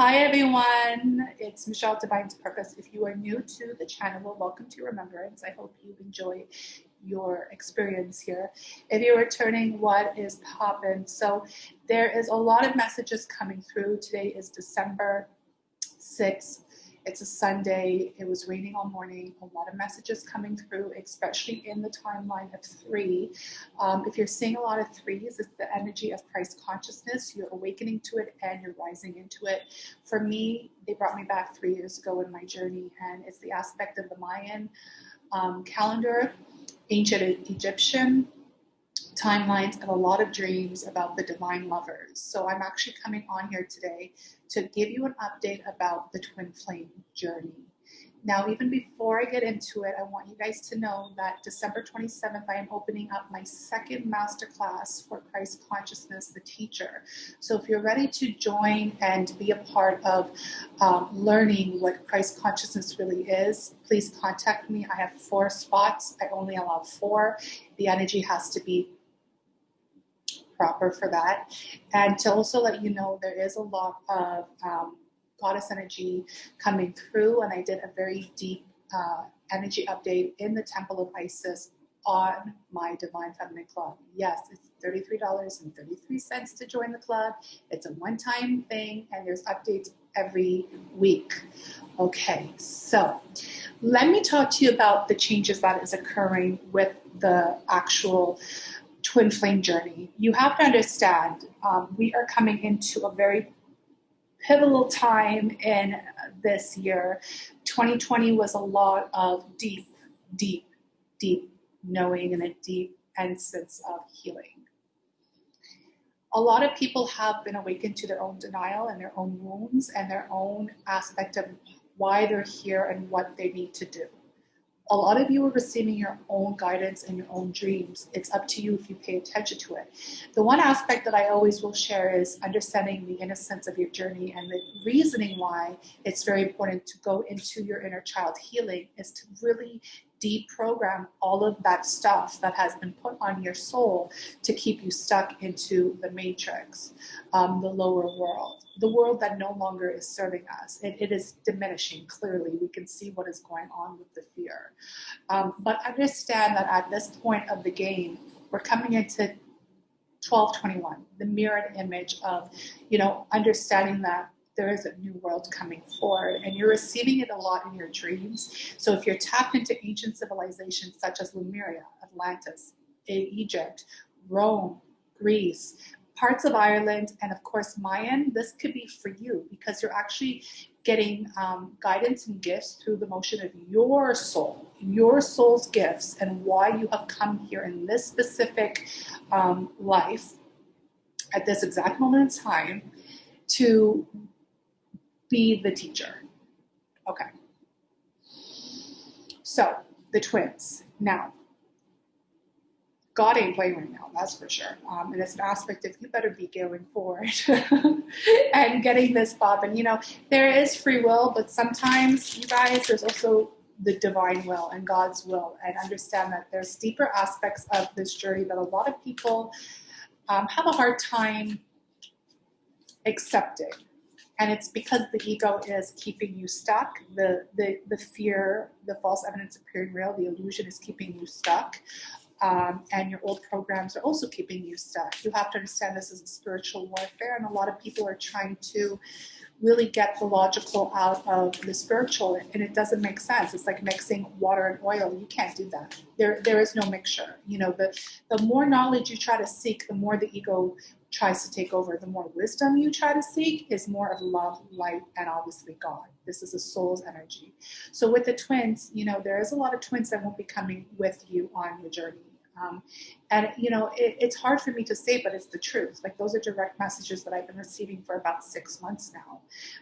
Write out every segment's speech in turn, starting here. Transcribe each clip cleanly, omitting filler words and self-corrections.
Hi everyone, it's Michelle Divine's Purpose. If you are new to the channel, well, welcome to Remembrance. I hope you enjoy your experience here. If you're returning, what is poppin'? So there is a lot of messages coming through. Today is December 6th. It's a Sunday. It was raining all morning. A lot of messages coming through, especially in the timeline of 3. If you're seeing a lot of 3s, it's the energy of Christ consciousness. You're awakening to it and you're rising into it. For me, they brought me back 3 years ago in my journey, and it's the aspect of the Mayan calendar, ancient Egyptian timelines, and a lot of dreams about the divine lovers. So I'm actually coming on here today to give you an update about the twin flame journey. Now, even before I get into it, I want you guys to know that December 27th, I am opening up my second masterclass for Christ Consciousness, the teacher. So if you're ready to join and be a part of learning what Christ Consciousness really is, please contact me. I have 4 spots. I only allow 4. The energy has to be proper for that. And to also let you know, there is a lot of goddess energy coming through, and I did a very deep energy update in the Temple of Isis on my Divine Feminine Club. Yes, it's $33.33 to join the club. It's a one-time thing, and there's updates every week. Okay, so let me talk to you about the changes that is occurring with the actual twin flame journey. You have to understand, we are coming into a very pivotal time in this year. 2020 was a lot of deep knowing and a deep sense of healing. A lot of people have been awakened to their own denial and their own wounds and their own aspect of why they're here and what they need to do. A lot of you are receiving your own guidance and your own dreams. It's up to you if you pay attention to it. The one aspect that I always will share is understanding the innocence of your journey, and the reasoning why it's very important to go into your inner child healing is to really deprogram all of that stuff that has been put on your soul to keep you stuck into the matrix, the lower world, the world that no longer is serving us. It is diminishing. Clearly, we can see what is going on with the fear. But understand that at this point of the game, we're coming into 1221, the mirrored image of, understanding that there is a new world coming forward, and you're receiving it a lot in your dreams. So if you're tapped into ancient civilizations such as Lemuria, Atlantis, Egypt, Rome, Greece, parts of Ireland, and of course Mayan, this could be for you, because you're actually getting guidance and gifts through the motion of your soul, your soul's gifts, and why you have come here in this specific life at this exact moment in time to be the teacher. Okay. So the twins. Now, God ain't playing right now, that's for sure. And it's an aspect of you better be going forward and getting this, Bob. And there is free will, but sometimes, you guys, there's also the divine will and God's will. And understand that there's deeper aspects of this journey that a lot of people have a hard time accepting. And it's because the ego is keeping you stuck. The fear, the false evidence appearing real, the illusion is keeping you stuck. And your old programs are also keeping you stuck. You have to understand this is a spiritual warfare, and a lot of people are trying to really get the logical out of the spiritual, and it doesn't make sense. It's like mixing water and oil. You can't do that. There is no mixture. The more knowledge you try to seek, the more the ego tries to take over. The more wisdom you try to seek is more of love, light, and obviously God. This is a soul's energy. So with the twins, there is a lot of twins that won't be coming with you on your journey. It's hard for me to say, but it's the truth. Like, those are direct messages that I've been receiving for about 6 months now.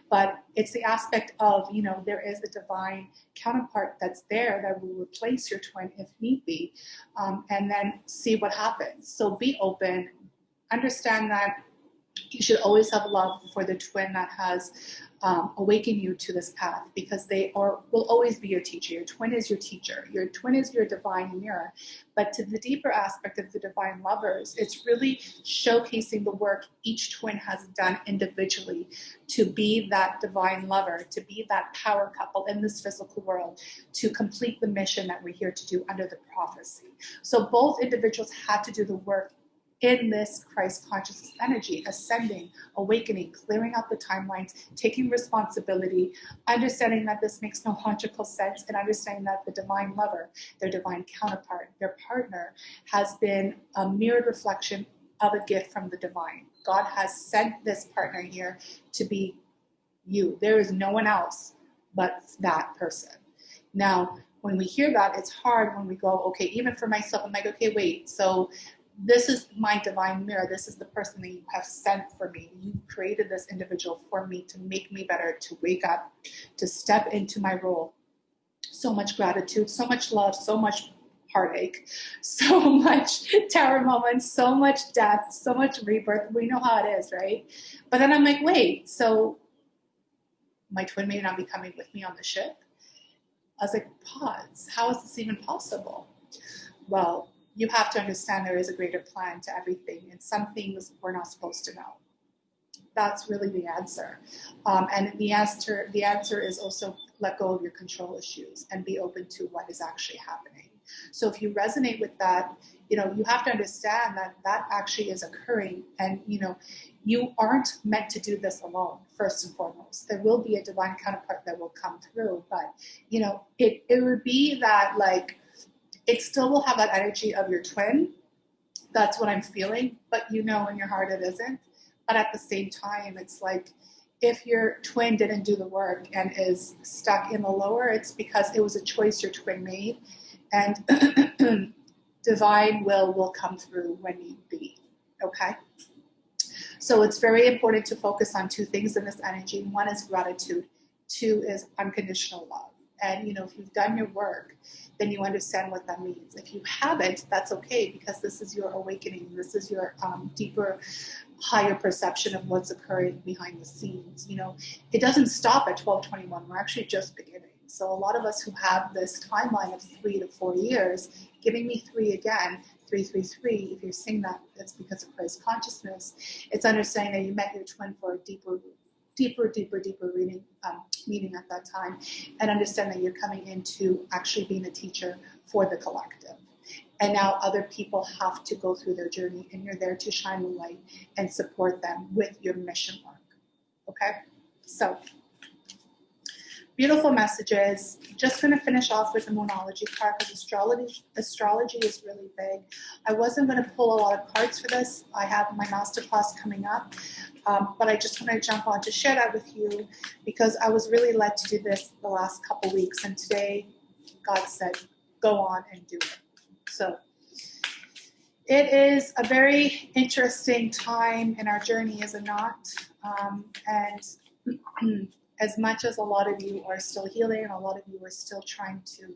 But it's the aspect of, there is a divine counterpart that's there that will replace your twin if need be, and then see what happens. So be open. Understand that You should always have love for the twin that has awakened you to this path, because they will always be your teacher. Your twin is your teacher. Your twin is your divine mirror. But to the deeper aspect of the divine lovers, it's really showcasing the work each twin has done individually to be that divine lover, to be that power couple in this physical world, to complete the mission that we're here to do under the prophecy. So both individuals had to do the work in this Christ consciousness energy, ascending, awakening, clearing out the timelines, taking responsibility, understanding that this makes no logical sense, and understanding that the divine lover, their divine counterpart, their partner, has been a mirrored reflection of a gift from the divine. God has sent this partner here to be you. There is no one else but that person. Now, when we hear that, it's hard when we go, okay, even for myself, I'm like, okay, wait, so this is my divine mirror. This is the person that you have sent for me. You created this individual for me to make me better, to wake up, to step into my role. So much gratitude, so much love, so much heartache, so much tower moments, so much death, so much rebirth. We know how it is, right? But then I'm like, wait, so my twin may not be coming with me on the ship? I was like, pause. How is this even possible? Well, you have to understand there is a greater plan to everything, and some things we're not supposed to know. That's really the answer. And the answer is also let go of your control issues and be open to what is actually happening. So if you resonate with that, you have to understand that that actually is occurring, and you aren't meant to do this alone. First and foremost, there will be a divine counterpart that will come through, but it would be that, like, it still will have that energy of your twin. That's what I'm feeling, but in your heart it isn't. But at the same time, it's like, if your twin didn't do the work and is stuck in the lower, it's because it was a choice your twin made, and divine will come through when need be. Okay? So it's very important to focus on two things in this energy. One is gratitude. Two is unconditional love. And if you've done your work, then you understand what that means. If you haven't, that's okay, because this is your awakening. This is your deeper, higher perception of what's occurring behind the scenes. It doesn't stop at 1221. We're actually just beginning. So a lot of us who have this timeline of 3 to 4 years, giving me 3 again, 333, if you're seeing that, it's because of Christ consciousness. It's understanding that you met your twin for a deeper meaning at that time, and understand that you're coming into actually being a teacher for the collective. And now other people have to go through their journey, and you're there to shine the light and support them with your mission work. Okay? So, beautiful messages. Just going to finish off with the Moonology card, because astrology is really big. I wasn't going to pull a lot of cards for this. I have my masterclass coming up. But I just want to jump on to share that with you, because I was really led to do this the last couple weeks, and today God said, go on and do it. So it is a very interesting time in our journey, is it not? And as much as a lot of you are still healing, and a lot of you are still trying to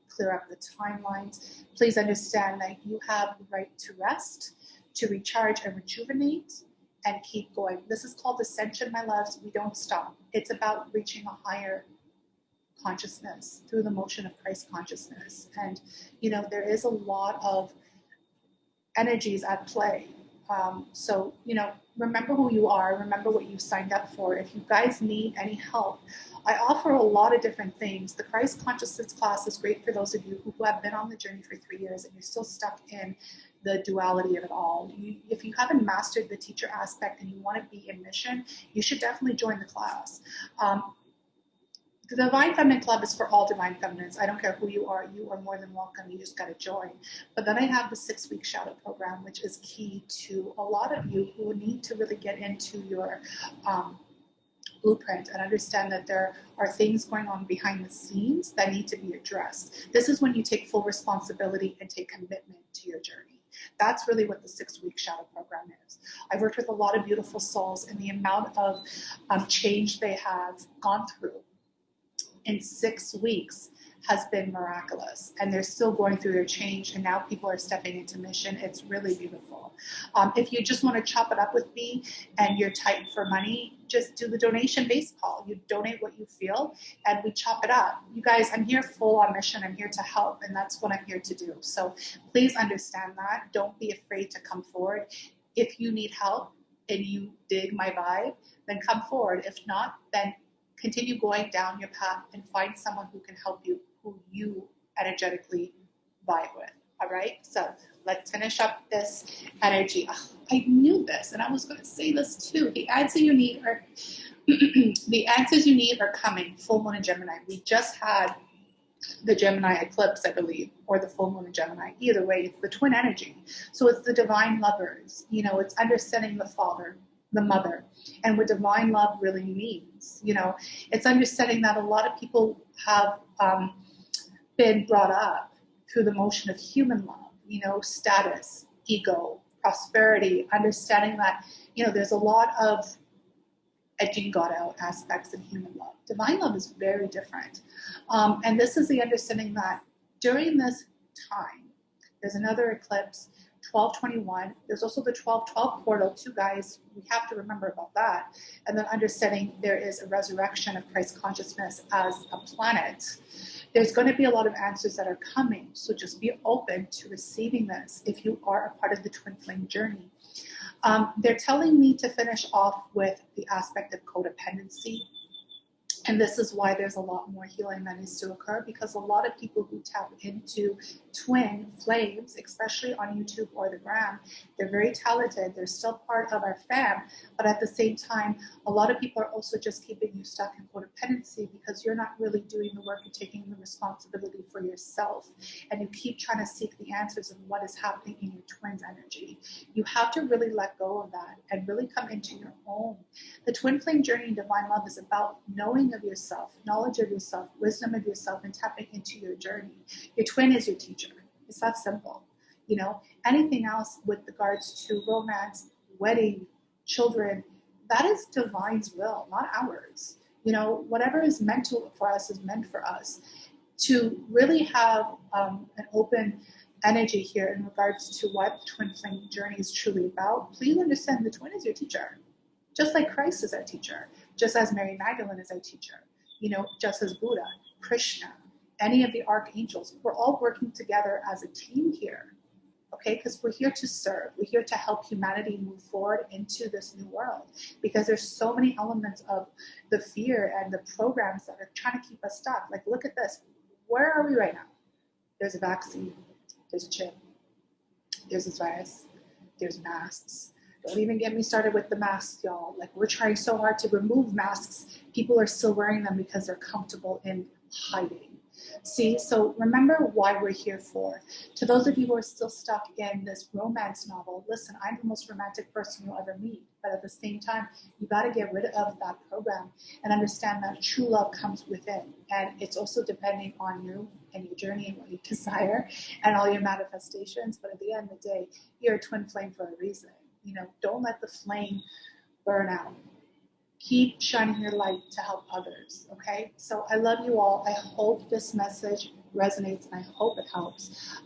clear up the timelines, please understand that you have the right to rest, to recharge and rejuvenate, and keep going. This is called Ascension, my loves. We don't stop. It's about reaching a higher consciousness through the motion of Christ consciousness. And, there is a lot of energies at play. So, remember who you are. Remember what you signed up for. If you guys need any help, I offer a lot of different things. The Christ consciousness class is great for those of you who have been on the journey for 3 years and you're still stuck in the duality of it all. If you haven't mastered the teacher aspect and you want to be in mission, you should definitely join the class. The Divine Feminine Club is for all Divine Feminines. I don't care who you are more than welcome. You just got to join. But then I have the 6-week shadow program, which is key to a lot of you who need to really get into your blueprint and understand that there are things going on behind the scenes that need to be addressed. This is when you take full responsibility and take commitment to your journey. That's really what the 6-week shadow program is. I've worked with a lot of beautiful souls, and the amount of change they have gone through in 6 weeks has been miraculous, and they're still going through their change, and now people are stepping into mission. It's really beautiful. If you just want to chop it up with me and you're tight for money, just do the donation-based call. You donate what you feel, and we chop it up. You guys, I'm here full on mission. I'm here to help, and that's what I'm here to do. So please understand that. Don't be afraid to come forward. If you need help and you dig my vibe, then come forward. If not, then continue going down your path and find someone who can help you, who you energetically vibe with. All right, so let's finish up this energy. Oh, I knew this, and I was going to say this too. The answer you need are the answers you need are coming. Full moon in Gemini. We just had the Gemini eclipse, I believe, or the full moon in Gemini. Either way, it's the twin energy. So it's the divine lovers. You know, it's understanding the father, the mother, and what divine love really means. You know, it's understanding that a lot of people have been brought up through the motion of human love, you know, status, ego, prosperity, understanding that, you know, there's a lot of edging God out aspects in human love. Divine love is very different. And this is the understanding that during this time, there's another eclipse, 1221. There's also the 1212 portal too, guys. We have to remember about that. And then understanding there is a resurrection of Christ consciousness as a planet. There's going to be a lot of answers that are coming. So just be open to receiving this if you are a part of the twin flame journey. They're telling me to finish off with the aspect of codependency. And this is why there's a lot more healing that needs to occur, because a lot of people who tap into twin flames, especially on YouTube or the gram, they're very talented. They're still part of our fam. But at the same time, a lot of people are also just keeping you stuck in codependency because you're not really doing the work and taking the responsibility for yourself. And you keep trying to seek the answers of what is happening in your twin's energy. You have to really let go of that and really come into your own. The twin flame journey in divine love is about knowing of yourself, knowledge of yourself, wisdom of yourself, and tapping into your journey. Your twin is your teacher. It's that simple. You know, anything else with regards to romance, wedding, children, that is divine's will, not ours. You know, whatever is meant for us is meant for us. To really have an open energy here in regards to what the twin flame journey is truly about, please understand the twin is your teacher. Just like Christ is our teacher, just as Mary Magdalene is our teacher, you know, just as Buddha, Krishna, any of the archangels, we're all working together as a team here, okay? Because we're here to serve. We're here to help humanity move forward into this new world, because there's so many elements of the fear and the programs that are trying to keep us stuck. Like, look at this. Where are we right now? There's a vaccine. There's a chip. There's this virus. There's masks. Don't even get me started with the masks, y'all. Like, we're trying so hard to remove masks. People are still wearing them because they're comfortable in hiding. See, so remember why we're here for. To those of you who are still stuck in this romance novel, listen, I'm the most romantic person you'll ever meet. But at the same time, you got to get rid of that program and understand that true love comes within. And it's also depending on you and your journey and what you desire and all your manifestations. But at the end of the day, you're a twin flame for a reason. You know, don't let the flame burn out. Keep shining your light to help others, okay? So I love you all. I hope this message resonates, and I hope it helps.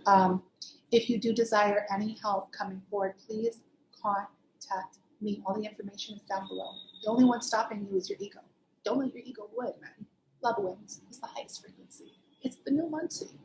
If you do desire any help coming forward, please contact me. All the information is down below. The only one stopping you is your ego. Don't let your ego win, man. Love wins. It's the highest frequency. It's the new Muncie.